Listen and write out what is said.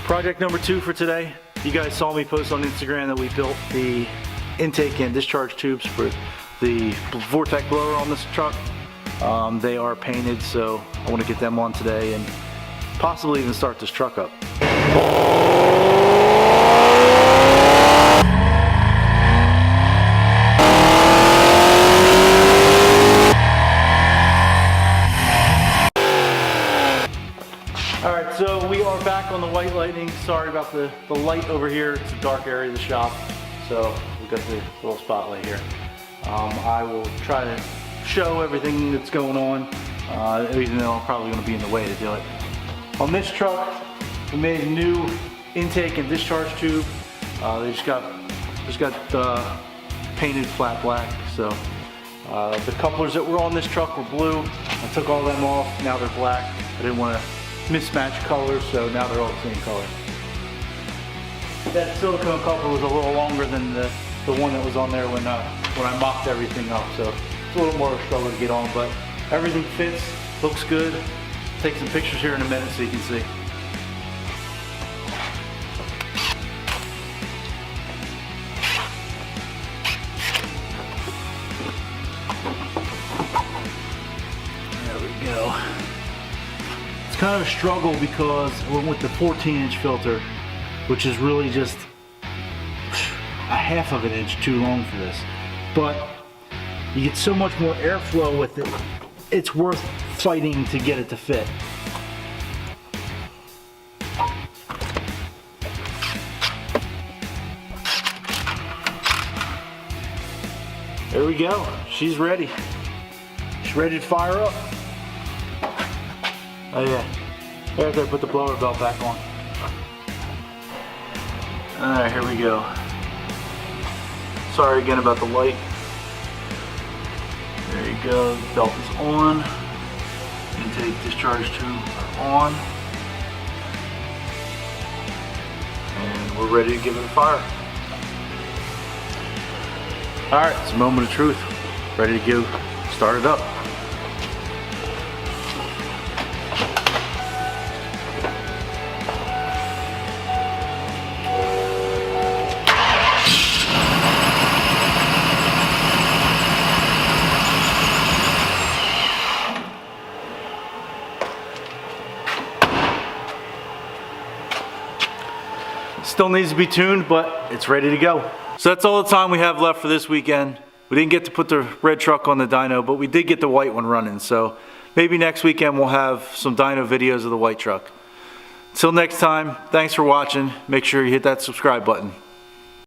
Project number 2 for today. You guys saw me post on Instagram that we built the intake and discharge tubes for the Vortech blower on this truck. They are painted, so I want to get them on today and possibly even start this truck up. Alright, so we are back on the white lightning. Sorry about the light over here. It's a dark area of the shop, so we've got the little spotlight here. I will try to show everything that's going on, even though I'm probably going to be in the way to do it. On this truck, we made a new intake and discharge tube. They just got painted flat black. So the couplers that were on this truck were blue. I took all them off. Now they're black. I didn't want to mismatch colors, so now they're all the same color. That silicone coupler was a little longer than the one that was on there when I mocked everything up, so it's a little more of a struggle to get on, but everything fits, looks good. Take some pictures here in a minute so you can see. There we go. It's kind of a struggle because I went with the 14-inch filter, which is really just a half of an inch too long for this. But you get so much more airflow with it, it's worth fighting to get it to fit. There we go. She's ready. She's ready to fire up. Oh yeah, right there, put the blower belt back on. Alright, here we go. Sorry again about the light. There you go, the belt is on. Intake discharge tube on. And we're ready to give it a fire. Alright, it's a moment of truth. Ready to go, start it up. Still needs to be tuned, but it's ready to go. So that's all the time we have left for this weekend. We didn't get to put the red truck on the dyno, but we did get the white one running. So maybe next weekend we'll have some dyno videos of the white truck. Until next time, thanks for watching. Make sure you hit that subscribe button.